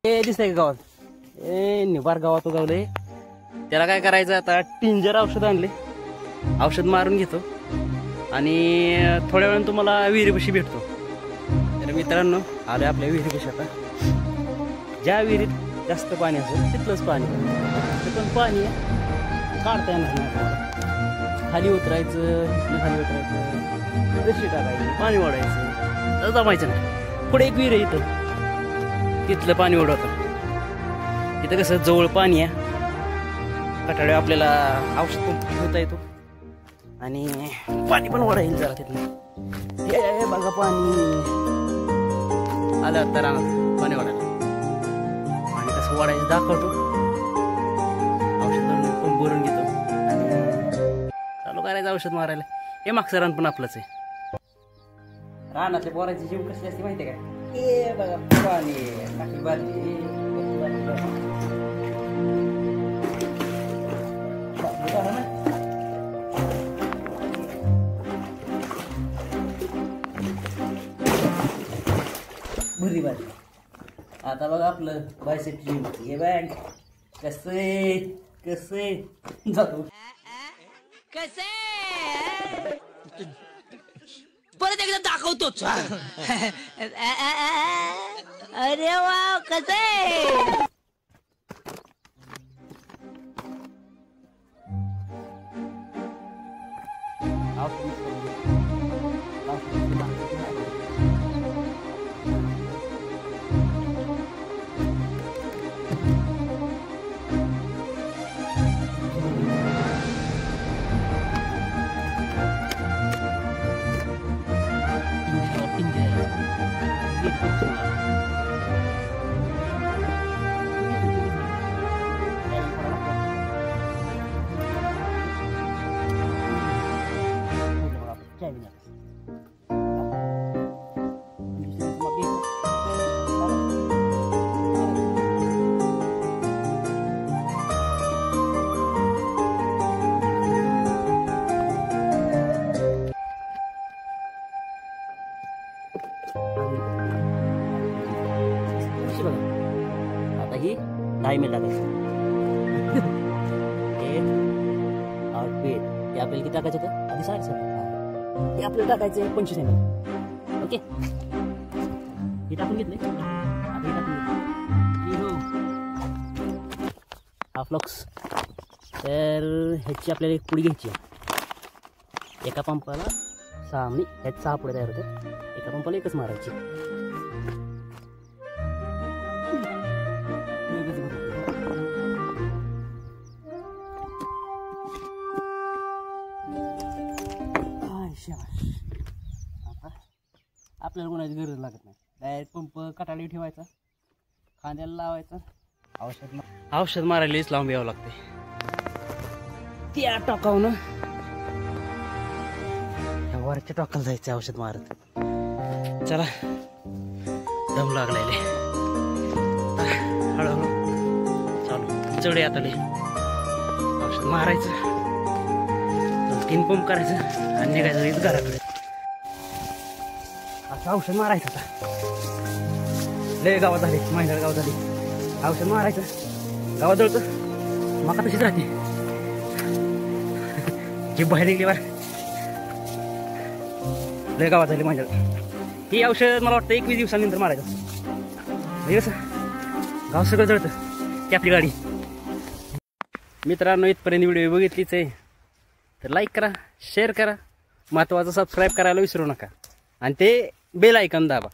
हे दिसतंय का गावात? ए निबार गावात उगवलंय. त्याला काय करायचं आता, टिंजर औषध आणले, औषध मारून घेतो आणि थोड्या वेळानं तुम्हाला विहिरीपाशी भेटतो. तर मित्रांनो आलो आपल्या विहिरीपाशी. आता ज्या विहिरीत जास्त पाणी असेल तिथलंच पाणी, ते पण पाणी काढता येणार नाही. खाली उतरायचं, खाली उतरायचं, रशी टाकायची, पाणी ओढायचं, जमायचं नाही. पुढे एक विहीर आहे इथं, तिथलं पाणी ओढवतं. इथं कसं जवळ पाणी आहे, कटाळे आपल्याला औषध पण होता येतो आणि पाणी पण ओढायला जरा तिथलं. हे बघा पाणी आलं आता रानात पाणी ओढायला. पाणी कसं ओढायचं दाखवतो, औषध पण भरून घेतो आणि चालू करायचं औषध मारायला. हे मागचं रान पण आपलंच आहे. रानातल्या पोराची जीव कशी असते माहिती आहे का? हे बघा पाणी टाकी बादली, भरी बादली. आता बघा आपलं बायसेप जिम. हे बॅग कसे कसे जातो, कसे परत एकदा दाखवतोच. अरे वा कसे. आता ही 10 मिनिट टाकायचं. हे आपल्याला किती टाकायचं होतं आधी? 7.5. हे आपल्याला टाकायचं 25 ml. ओके, हे टाकून घेतले. हा फ्लक्स. तर ह्याची आपल्याला एक पुडी घ्यायची आहे. एका पंपाला 6 म्हणजे ह्यात 6 पुढे तयार होतात. एका पंपाला एकच मारायची. आता आपल्याला कोणाची गरज लागत नाही. डायरेक्ट पंप कटाळी ठेवायचा, खांद्याला लावायचा, औषध मारायलाच लावून यावं लागते. त्या टोकावून ह्या वरच्या टोकाला जायचं औषध मारत. चला दम लागलाय, हळूहळू चालू चढे. आता औषध मारायचं, 2-3 पंप करायचं आणि निघायचं घराकडे. असं औषध मारायचं. आता लय गावात झाली, महिन्यात गावात झाली. औषध मारायचं, गावात जळतं, मका तशीच राहते. जीभ बाहेर निघली बार. लय गावात झाली महिन्यात. ही औषध मला वाटतं 21 दिवसानंतर मारायचं. म्हणजे कसं गाव सगळं जळतं की आपली गाडी. मित्रांनो इथपर्यंत व्हिडिओ बघितलीच आहे तर लाईक करा, शेअर करा, महत्त्वाचं सबस्क्राईब करायला विसरू नका आणि ते बेल आयकॉन दाबा.